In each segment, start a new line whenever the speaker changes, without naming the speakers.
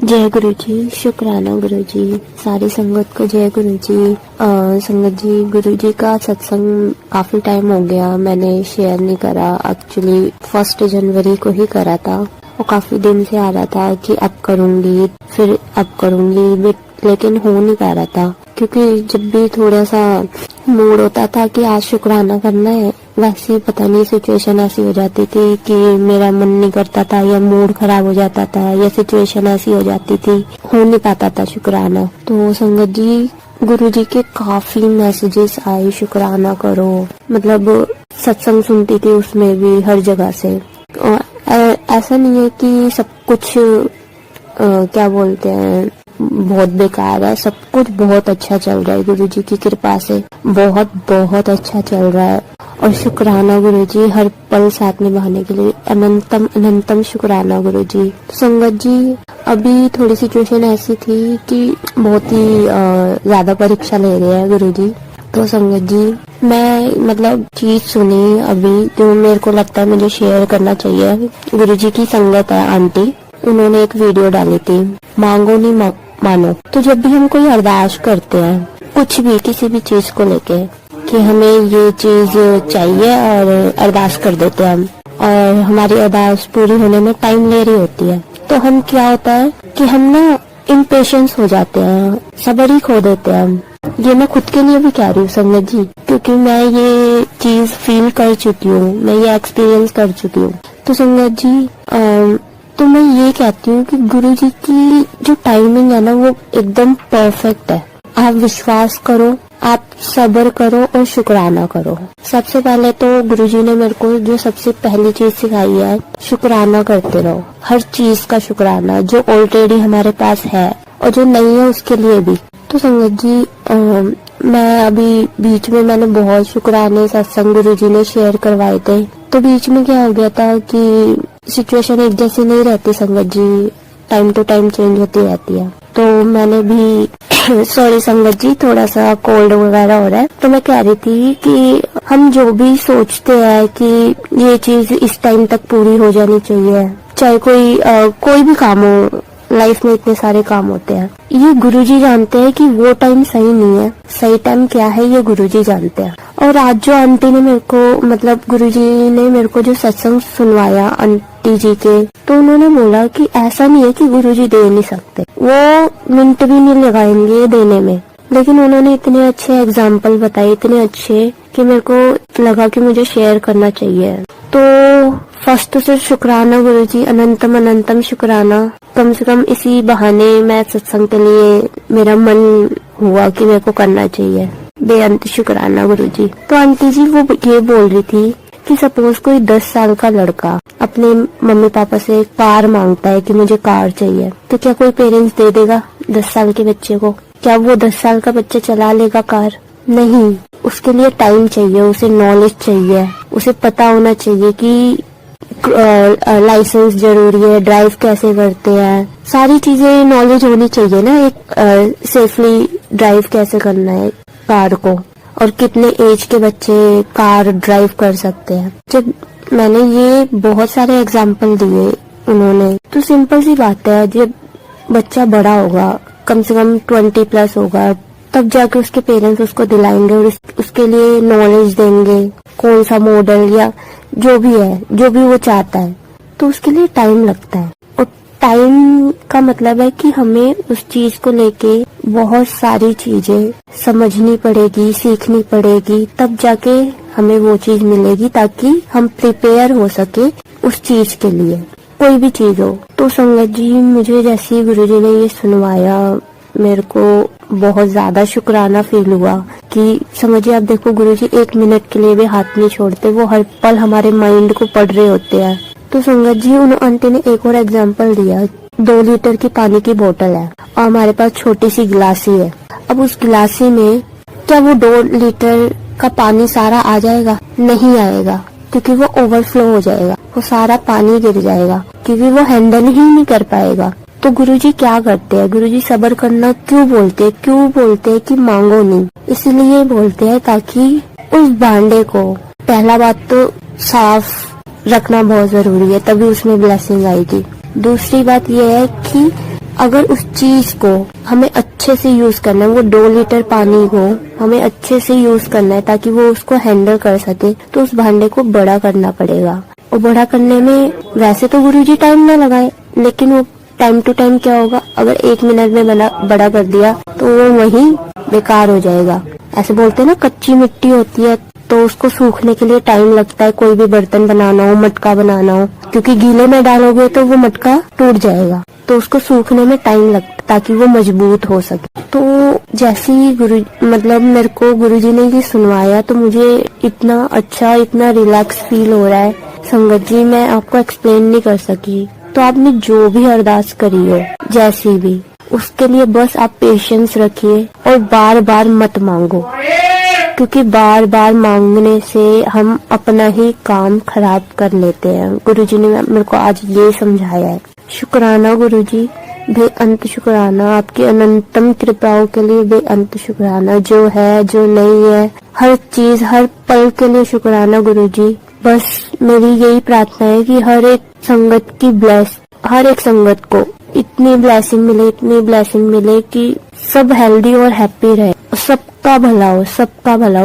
जय गुरु जी, शुक्राना गुरु जी, सारी संगत को जय गुरु जी। संगत जी, गुरु जी का सत्संग काफी टाइम हो गया मैंने शेयर नहीं करा। एक्चुअली 1 जनवरी को ही करा था और काफी दिन से आ रहा था कि अब करूंगी फिर अब करूंगी, लेकिन हो नहीं पा रहा था क्योंकि जब भी थोड़ा सा मूड होता था कि आज शुक्राना करना है, वैसे पता नहीं सिचुएशन ऐसी हो जाती थी कि मेरा मन नहीं करता था या मूड खराब हो जाता था या सिचुएशन ऐसी हो जाती थी, हो नहीं पाता था शुक्राना। तो संगत जी, गुरु जी के काफी मैसेजेस आए शुक्राना करो, मतलब सत्संग सुनती थी उसमें भी हर जगह से। ऐसा नहीं है कि सब कुछ क्या बोलते हैं बहुत बेकार है, सब कुछ बहुत अच्छा चल रहा है गुरु जी की कृपा से, बहुत बहुत अच्छा चल रहा है। और शुक्राना गुरु जी, हर पल साथ निभाने के लिए अनंतम अनंतम शुक्राना गुरु जी। तो संगत जी, अभी थोड़ी सिचुएशन ऐसी थी कि बहुत ही ज्यादा परीक्षा ले रहे हैं गुरु जी। तो संगत जी, मैं मतलब चीज सुनी अभी जो मेरे को लगता है मुझे शेयर करना चाहिए। गुरु जी की संगत है आंटी, उन्होंने एक वीडियो डाली थी, मांगो नहीं मानो। तो जब भी हम कोई अरदास करते हैं कुछ भी किसी भी चीज को लेके कि हमें ये चीज चाहिए और अरदास कर देते हैं हम, और हमारी अरदास पूरी होने में टाइम ले रही होती है, तो हम क्या होता है कि हम ना इम्पेशेंस हो जाते हैं, सब्र ही खो देते हैं हम। ये मैं खुद के लिए भी कह रही हूँ संगत जी, क्योंकि मैं ये चीज फील कर चुकी हूँ, मैं ये एक्सपीरियंस कर चुकी हूँ। तो संगत जी, तो मैं ये कहती हूँ कि गुरु जी की जो टाइमिंग है ना वो एकदम परफेक्ट है। आप विश्वास करो, आप सब्र करो और शुक्राना करो। सबसे पहले तो गुरु जी ने मेरे को जो सबसे पहली चीज सिखाई है, शुक्राना करते रहो, हर चीज का शुक्राना, जो ऑलरेडी हमारे पास है और जो नहीं है उसके लिए भी। तो संगत जी, मैं अभी बीच में मैंने बहुत शुक्राने सत्संग गुरु जी ने शेयर करवाए थे, तो बीच में क्या हो गया था कि सिचुएशन एक जैसी नहीं रहती संगत जी, टाइम टू टाइम चेंज होती रहती है। तो मैंने भी सॉरी संगत जी, थोड़ा सा कोल्ड वगैरह हो रहा है। तो मैं कह रही थी कि हम जो भी सोचते हैं कि ये चीज इस टाइम तक पूरी हो जानी चाहिए, चाहे कोई भी काम हो, लाइफ में इतने सारे काम होते हैं, ये गुरुजी जानते हैं कि वो टाइम सही नहीं है, सही टाइम क्या है ये गुरुजी जानते हैं। और आज जो आंटी ने मेरे को, मतलब गुरुजी ने मेरे को जो सत्संग सुनवाया आंटी जी के, तो उन्होंने बोला कि ऐसा नहीं है कि गुरुजी दे नहीं सकते, वो मिनट भी नहीं लगाएंगे देने में, लेकिन उन्होंने इतने अच्छे एग्जाम्पल बताए, इतने अच्छे कि मेरे को लगा कि मुझे शेयर करना चाहिए। तो फर्स्ट से शुक्राना गुरु जी, अनंतम अनंतम शुक्राना। कम से कम इसी बहाने मैं सत्संग के लिए मेरा मन हुआ कि मेरे को करना चाहिए, बेअंत शुक्राना गुरु जी। तो आंटी जी वो ये बोल रही थी कि सपोज कोई 10 साल का लड़का अपने मम्मी पापा से कार मांगता है कि मुझे कार चाहिए, तो क्या कोई पेरेंट्स दे देगा 10 साल के बच्चे को? क्या वो 10 साल का बच्चा चला लेगा कार? नहीं, उसके लिए टाइम चाहिए, उसे नॉलेज चाहिए, उसे पता होना चाहिए कि लाइसेंस जरूरी है, ड्राइव कैसे करते हैं, सारी चीजें नॉलेज होनी चाहिए ना, एक सेफली ड्राइव कैसे करना है कार को, और कितने एज के बच्चे कार ड्राइव कर सकते हैं। जब मैंने ये बहुत सारे एग्जाम्पल दिए उन्होंने, तो सिंपल सी बात है, जब बच्चा बड़ा होगा, कम से कम 20+ होगा, तब जाके उसके पेरेंट्स उसको दिलाएंगे और उसके लिए नॉलेज देंगे, कौन सा मॉडल या जो भी है, जो भी वो चाहता है, तो उसके लिए टाइम लगता है। और टाइम का मतलब है कि हमें उस चीज को लेके बहुत सारी चीजें समझनी पड़ेगी, सीखनी पड़ेगी, तब जाके हमें वो चीज मिलेगी, ताकि हम प्रिपेयर हो सके उस चीज के लिए, कोई भी चीज हो। तो संगत जी, मुझे जैसे ही गुरुजी ने ये सुनवाया, मेरे को बहुत ज्यादा शुक्राना फील हुआ कि समझिए, आप देखो गुरुजी 1 मिनट के लिए भी हाथ नहीं छोड़ते, वो हर पल हमारे माइंड को पढ़ रहे होते हैं। तो संगत जी, उन आंटी ने एक और एग्जांपल दिया, 2 लीटर की पानी की बोतल है और हमारे पास छोटी सी गिलासी है। अब उस गिलासी में क्या वो 2 लीटर का पानी सारा आ जाएगा? नहीं आएगा, क्योंकि वो ओवरफ्लो हो जाएगा, वो सारा पानी गिर जाएगा, क्योंकि वो हैंडल ही नहीं कर पाएगा। तो गुरुजी क्या करते हैं? गुरुजी सब्र करना क्यों बोलते हैं? क्यों बोलते हैं कि मांगो नहीं? इसलिए बोलते हैं ताकि उस भांडे को, पहला बात तो साफ रखना बहुत जरूरी है, तभी उसमें ब्लेसिंग आएगी। दूसरी बात यह है कि अगर उस चीज को हमें अच्छे से यूज करना है, वो 2 लीटर पानी को हमें अच्छे से यूज करना है ताकि वो उसको हैंडल कर सके, तो उस भांडे को बड़ा करना पड़ेगा। और बड़ा करने में वैसे तो गुरुजी टाइम ना लगाए, लेकिन वो टाइम टू टाइम क्या होगा, अगर 1 मिनट में बड़ा कर दिया तो वो वहीं बेकार हो जाएगा। ऐसे बोलते हैं ना, कच्ची मिट्टी होती है तो उसको सूखने के लिए टाइम लगता है। कोई भी बर्तन बनाना हो, मटका बनाना हो, क्योंकि गीले में डालोगे तो वो मटका टूट जाएगा, तो उसको सूखने में टाइम लगता है ताकि वो मजबूत हो सके। तो जैसे ही मेरे को गुरुजी ने ये सुनवाया तो मुझे इतना अच्छा, इतना रिलैक्स फील हो रहा है संगत जी, मैं आपको एक्सप्लेन नहीं कर सकी। तो आपने जो भी अरदास करी हो, जैसी भी, उसके लिए बस आप पेशेंस रखिए और बार बार मत मांगो, क्योंकि बार बार मांगने से हम अपना ही काम खराब कर लेते हैं। गुरुजी ने मेरे को आज ये समझाया है। शुक्राना गुरुजी, बेअंत शुक्राना, आपकी अनंतम कृपाओं के लिए बेअंत शुक्राना। जो है, जो नहीं है, हर चीज, हर पल के लिए शुक्राना गुरुजी। बस मेरी यही प्रार्थना है कि हर एक संगत को इतनी ब्लेसिंग मिले, इतनी ब्लेसिंग मिले कि सब हेल्दी और हैप्पी रहे, सबका भला हो,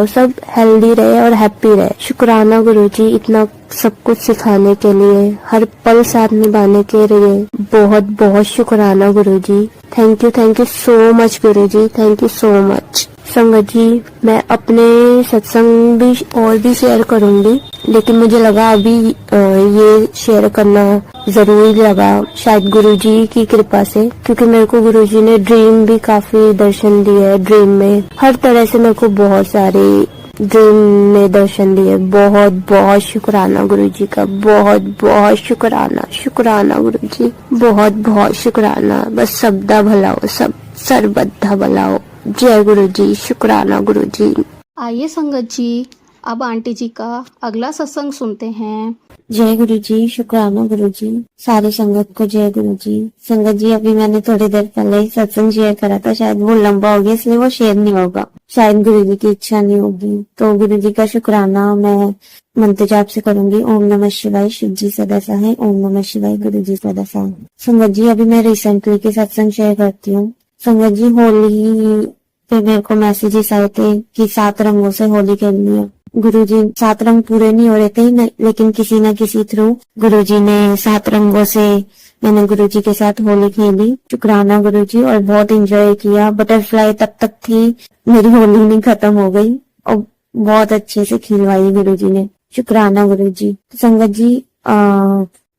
सब हेल्दी रहे और हैप्पी रहे। शुक्राना गुरुजी, इतना सब कुछ सिखाने के लिए, हर पल साथ निभाने के लिए बहुत बहुत शुक्राना Guruji. Thank you so much Guruji, thank you so much. संगत जी, मैं अपने सत्संग भी और भी शेयर करूंगी, लेकिन मुझे लगा अभी ये शेयर करना जरूरी लगा, शायद गुरुजी की कृपा से, क्योंकि मेरे को गुरुजी ने ड्रीम भी काफी दर्शन दिए है। ड्रीम में हर तरह से मेरे को बहुत सारे ड्रीम में दर्शन दिए। बहुत बहुत शुक्राना गुरुजी का, बहुत बहुत शुक्राना गुरुजी, बहुत बहुत शुक्राना। बस सबदा भला हो, सब सर्वदा भला हो। जय गुरुजी, शुक्राना गुरुजी।
आइए संगत जी, अब आंटी जी का अगला सत्संग सुनते हैं।
जय गुरुजी, शुक्राना गुरुजी। सारी संगत को जय गुरुजी। संगत जी, अभी मैंने थोड़ी देर पहले सत्संग शेयर करा था, शायद वो लंबा हो गया इसलिए वो शेयर नहीं होगा, शायद गुरुजी की इच्छा नहीं होगी। तो गुरुजी का शुक्राना मैं मंत्र जाप से करूंगी। ओम नमः शिवाय, शिव जी सदा सहाय। ओम नमः शिवाय, गुरु जी सदा सहाय। संगत जी, अभी मैं रिसेंटली के सत्संग शेयर करती हूँ। संगत जी, होली पे मेरे को मैसेजेस आए थे कि 7 रंगों से होली खेलनी है। गुरुजी 7 रंग पूरे नहीं हो रहे थे, लेकिन किसी न किसी थ्रू गुरुजी ने 7 रंगों से मैंने गुरुजी के साथ होली खेली। शुक्राना गुरुजी, और बहुत एंजॉय किया। बटरफ्लाई तब तक थी, मेरी होली नहीं खत्म हो गई और बहुत अच्छे से खिलवाई गुरुजी ने। शुक्राना गुरुजी। संगत जी,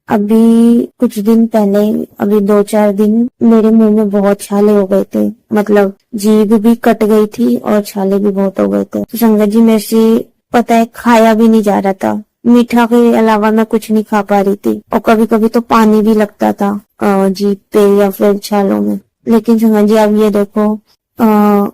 अभी कुछ दिन पहले, अभी 2-4 दिन मेरे मुंह में बहुत छाले हो गए थे, मतलब जीभ भी कट गई थी और छाले भी बहुत हो गए थे। तो संगत जी, मेरे से पता है खाया भी नहीं जा रहा था, मीठा के अलावा मैं कुछ नहीं खा पा रही थी, और कभी कभी तो पानी भी लगता था जीभ पे या फिर छालों में। लेकिन संगत जी, अब ये देखो,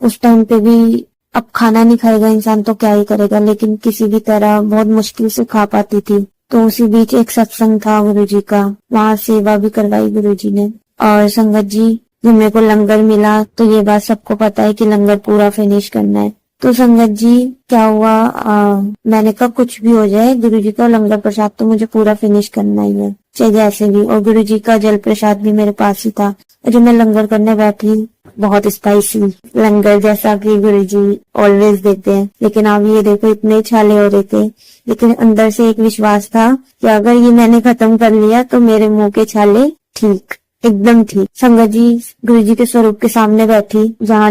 उस टाइम पे भी, अब खाना नहीं खाएगा इंसान तो क्या ही करेगा, लेकिन किसी भी तरह बहुत मुश्किल से खा पाती थी। तो उसी बीच एक सत्संग था गुरुजी का, वहाँ सेवा भी करवाई गुरुजी ने। और संगत जी, जब मेरे को लंगर मिला तो ये बात सबको पता है कि लंगर पूरा फिनिश करना है। तो संगत जी, क्या हुआ, मैंने कहा कुछ भी हो जाए, गुरुजी का लंगर प्रसाद तो मुझे पूरा फिनिश करना ही है, चाहे जैसे भी। और गुरुजी का जल प्रसाद भी मेरे पास ही था। और जब मैं लंगर करने बैठी, बहुत स्पाइसी लंगर, जैसा कि गुरुजी ऑलवेज देते हैं, लेकिन अब ये देखो इतने छाले हो रहे थे, लेकिन अंदर से एक विश्वास था कि अगर ये मैंने खत्म कर लिया तो मेरे मुंह के छाले ठीक, एकदम ठीक। संगत जी, गुरुजी के स्वरूप के सामने बैठी, जहाँ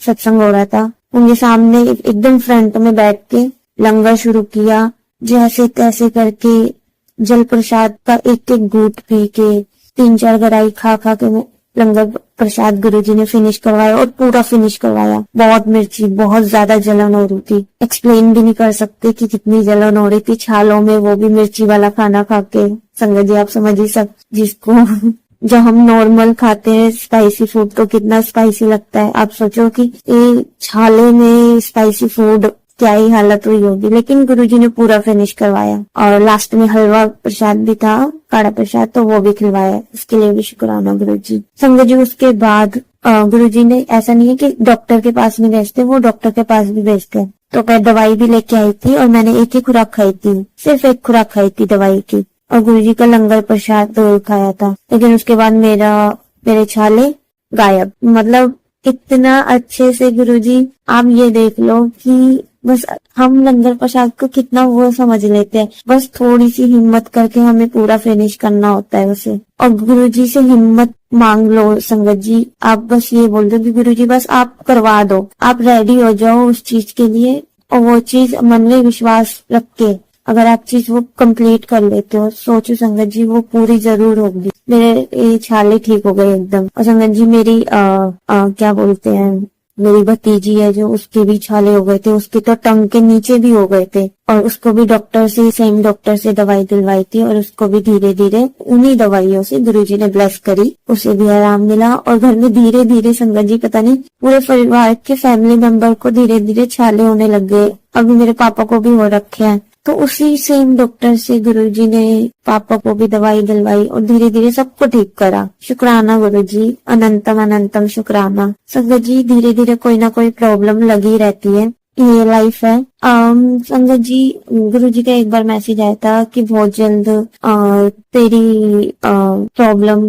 सत्संग हो रहा था, उनके सामने एकदम फ्रंट में बैठ के लंगर शुरू किया। जैसे तैसे करके जल प्रसाद का एक एक घूंट पी के, 3-4 गराई खा खा के लंगर प्रसाद गुरुजी ने फिनिश करवाया, और पूरा फिनिश करवाया। बहुत मिर्ची, बहुत ज्यादा जलन हो रही थी, एक्सप्लेन भी नहीं कर सकते कि कितनी जलन हो रही थी छालों में, वो भी मिर्ची वाला खाना खा के। संगत जी, आप समझ ही सब, जिसको जब हम नॉर्मल खाते हैं स्पाइसी फूड तो कितना स्पाइसी लगता है, आप सोचो कि ये छाले में स्पाइसी फूड, क्या ही हालत हुई होगी। लेकिन गुरुजी ने पूरा फिनिश करवाया, और लास्ट में हलवा प्रसाद भी था, काढ़ा प्रसाद, तो वो भी खिलवाया। इसके लिए भी शुक्राना गुरुजी। संगत जी, उसके बाद गुरुजी ने, ऐसा नहीं है कि डॉक्टर के पास नहीं भेजते, वो डॉक्टर के पास भी भेजते हैं। तो मैं दवाई भी लेके आई थी, और मैंने एक ही खुराक खाई थी, सिर्फ एक खुराक खाई थी दवाई की, और गुरुजी का लंगर प्रसाद खाया था। लेकिन उसके बाद मेरा मेरे छाले गायब। मतलब इतना अच्छे से गुरुजी, आप ये देख लो कि बस हम लंगर प्रसाद को कितना वो समझ लेते हैं, बस थोड़ी सी हिम्मत करके हमें पूरा फिनिश करना होता है उसे। और गुरुजी से हिम्मत मांग लो संगत जी, आप बस ये बोल दो कि गुरुजी बस आप करवा दो, आप रेडी हो जाओ उस चीज के लिए, और वो चीज मन में विश्वास रख के अगर आप चीज वो कंप्लीट कर लेते हो, सोचो संगत जी वो पूरी जरूर होगी। मेरे ये छाले ठीक हो गए एकदम। और संगत जी मेरी क्या बोलते हैं, मेरी भतीजी है जो, उसके भी छाले हो गए थे, उसके तो टंग के नीचे भी हो गए थे, और उसको भी डॉक्टर से, सेम डॉक्टर से दवाई दिलवाई थी, और उसको भी धीरे धीरे उन्हीं दवाइयों से गुरुजी ने ब्लेस करी, उसे भी आराम मिला। और घर में धीरे धीरे संगत जी पता नहीं पूरे परिवार के फैमिली मेंबर को धीरे धीरे छाले होने लग गए। अभी मेरे पापा को भी हो रखे हैं, तो उसी सेम डॉक्टर से गुरुजी ने पापा को भी दवाई दिलवाई और धीरे धीरे सबको ठीक करा। शुक्राना गुरुजी, अनंतम अनंतम शुक्राना। संगत जी धीरे धीरे कोई ना कोई प्रॉब्लम लगी रहती है, ये लाइफ है। संगत जी गुरुजी का एक बार मैसेज आया था कि बहुत जल्द तेरी प्रॉब्लम,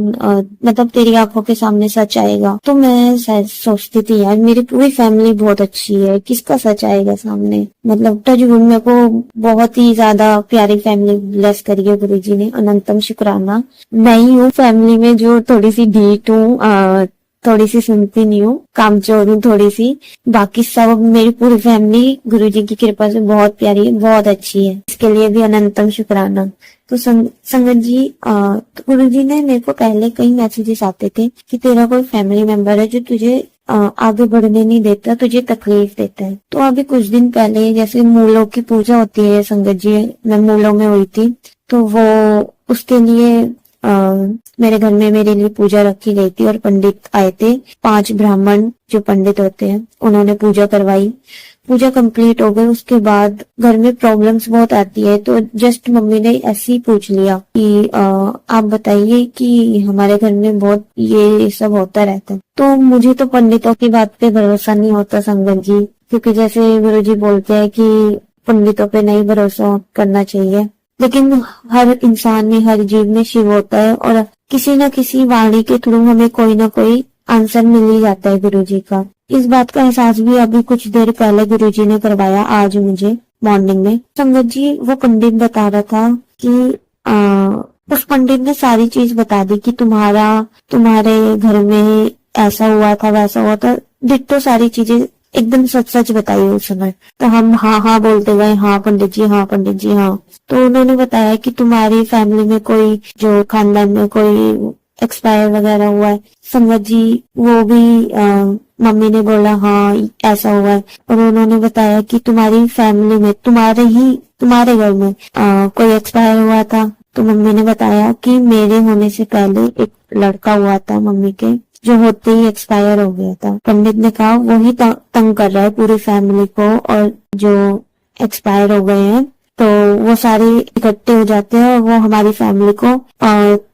मतलब तेरी आंखों के सामने सच आएगा। तो मैं सोचती थी यार मेरी पूरी फैमिली बहुत अच्छी है, किसका सच आएगा सामने। मतलब टचवुड मेरे को बहुत ही ज्यादा प्यारी फैमिली ब्लेस करी है गुरुजी ने, अनंतम शुक्राना। मैं ही हूँ फैमिली में जो थोड़ी सी ढीठ हूँ, थोड़ी सी सुनती नहीं हूँ, कामचोर हूँ थोड़ी सी। बाकी सब मेरी पूरी फैमिली गुरुजी की कृपा से बहुत प्यारी है, बहुत अच्छी है, इसके लिए भी अनंतम शुक्राना। तो संगत जी तो गुरुजी ने मेरे को पहले कई मैसेजेस आते थे कि तेरा कोई फैमिली मेंबर है जो तुझे आगे बढ़ने नहीं देता, तुझे तकलीफ देता है। तो अभी कुछ दिन पहले जैसे मूलों की पूजा होती है संगत जी, मैं मूलों में हुई थी, तो वो उसके लिए मेरे घर में मेरे लिए पूजा रखी गई थी और पंडित आए थे, 5 ब्राह्मण जो पंडित होते हैं, उन्होंने पूजा करवाई। पूजा कंप्लीट हो गई, उसके बाद घर में प्रॉब्लम्स बहुत आती है, तो जस्ट मम्मी ने ऐसे ही पूछ लिया कि आप बताइए कि हमारे घर में बहुत ये सब होता रहता है। तो मुझे तो पंडितों की बात पे भरोसा नहीं होता संगत जी, क्योंकि जैसे गुरुजी बोलते हैं कि पंडितों पे नहीं भरोसा करना चाहिए, लेकिन हर इंसान में, हर जीव में शिव होता है, और किसी न किसी वाणी के थ्रू हमें कोई ना कोई आंसर मिल ही जाता है गुरुजी का। इस बात का एहसास भी अभी कुछ देर पहले गुरुजी ने करवाया, आज मुझे मॉर्निंग में। संगत जी वो पंडित बता रहा था कि उस पंडित ने सारी चीज बता दी कि तुम्हारे घर में ऐसा हुआ था, वैसा हुआ था, डिट्टो सारी चीजें एकदम सच सच बताई उस समय। तो हम हाँ हाँ बोलते गए, हाँ पंडित जी, हाँ पंडित जी, हाँ। तो उन्होंने बताया कि तुम्हारी फैमिली में कोई, जो खानदान में कोई एक्सपायर वगैरह हुआ है। संगत जी वो भी मम्मी ने बोला हाँ ऐसा हुआ है, और उन्होंने बताया कि तुम्हारी फैमिली में, तुम्हारे घर में कोई एक्सपायर हुआ था। तो मम्मी ने बताया कि मेरे होने से पहले एक लड़का हुआ था मम्मी के, जो होते ही एक्सपायर हो गया था। पंडित ने कहा वही तंग कर रहा है पूरी फैमिली को, और जो एक्सपायर हो गए हैं तो वो सारे इकट्ठे हो जाते हैं और वो हमारी फैमिली को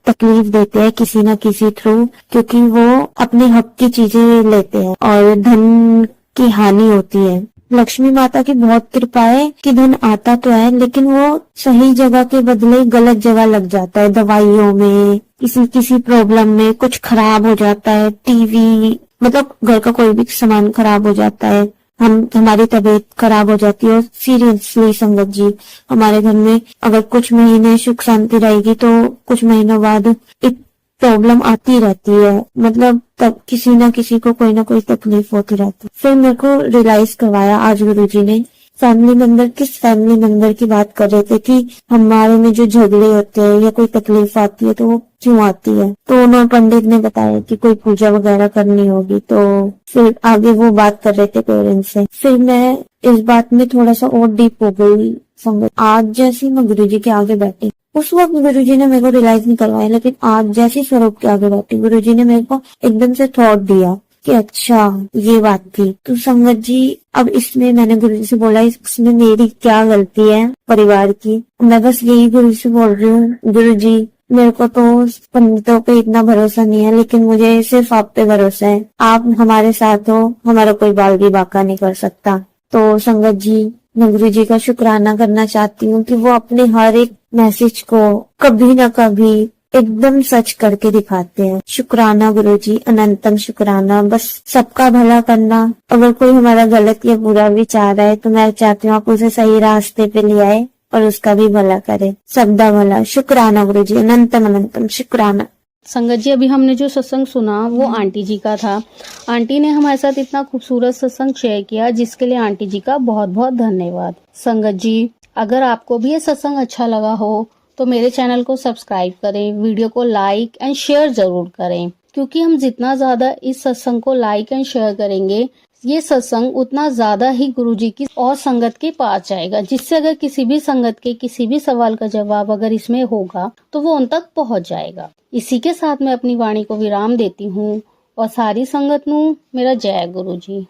तकलीफ देते हैं किसी न किसी थ्रू, क्योंकि वो अपने हक की चीजें लेते हैं और धन की हानि होती है। लक्ष्मी माता की बहुत कृपा है कि धन आता तो है, लेकिन वो सही जगह के बदले गलत जगह लग जाता है, दवाइयों में, किसी प्रॉब्लम में कुछ खराब हो जाता है, टीवी, मतलब घर का कोई भी सामान खराब हो जाता है, हमारी तबीयत खराब हो जाती है। और सीरियसली संगत जी हमारे घर में अगर कुछ महीने सुख शांति रहेगी तो कुछ महीनों बाद एक प्रॉब्लम आती रहती है, मतलब तब किसी ना किसी को कोई ना कोई तकलीफ होती रहती है। फिर मेरे को रियलाइज करवाया आज गुरुजी ने, किस फैमिली मेंबर की बात कर रहे थे कि हमारे में जो झगड़े होते हैं या कोई तकलीफ आती है तो वो क्यों आती है। तो उन्होंने, पंडित ने बताया कि कोई पूजा वगैरह करनी होगी, तो फिर आगे वो बात कर रहे थे पेरेंट्स से। फिर मैं इस बात में थोड़ा सा और डीप हो गई संगत। आज जैसे मैं गुरुजी के आगे बैठी, उस वक्त गुरुजी ने मेरे को रियलाइज नहीं करवाया, लेकिन आज जैसे स्वरूप के आगे बैठी, गुरुजी ने मेरे को एकदम से थॉट दिया कि अच्छा ये बात थी। तो संगत जी अब इसमें मैंने गुरुजी से बोला इसमें मेरी क्या गलती है परिवार की। मैं बस यही गुरुजी से बोल रही हूँ, गुरुजी मेरे को तो पंडितों पे इतना भरोसा नहीं है, लेकिन मुझे सिर्फ आप पे भरोसा है। आप हमारे साथ हो, हमारा कोई बाल भी बाका नहीं कर सकता। तो संगत जी मैं गुरुजी का शुक्राना करना चाहती हूँ कि वो अपने हर एक मैसेज को कभी ना कभी एकदम सच करके दिखाते हैं। शुक्राना गुरुजी, अनंतम शुक्राना। बस सबका भला करना। अगर कोई हमारा गलत या बुरा विचार रहा है तो मैं चाहती हूँ आप उसे सही रास्ते पे ले आए और उसका भी भला करे, सबका भला। शुक्राना गुरुजी, अनंतम अनंतम शुक्राना।
संगत जी, अभी हमने जो सत्संग सुना वो आंटी जी का था। आंटी ने हमारे साथ इतना खूबसूरत सत्संग शेयर किया, जिसके लिए आंटी जी का बहुत बहुत धन्यवाद। संगत जी, अगर आपको भी ये सत्संग अच्छा लगा हो तो मेरे चैनल को सब्सक्राइब करें, वीडियो को लाइक एंड शेयर जरूर करें, क्योंकि हम जितना ज्यादा इस सत्संग को लाइक एंड शेयर करेंगे, ये सत्संग उतना ज्यादा ही गुरुजी की और संगत के पास जाएगा, जिससे अगर किसी भी संगत के किसी भी सवाल का जवाब अगर इसमें होगा तो वो उन तक पहुंच जाएगा। इसी के साथ मैं अपनी वाणी को विराम देती हूँ और सारी संगत नू मेरा जय गुरु जी।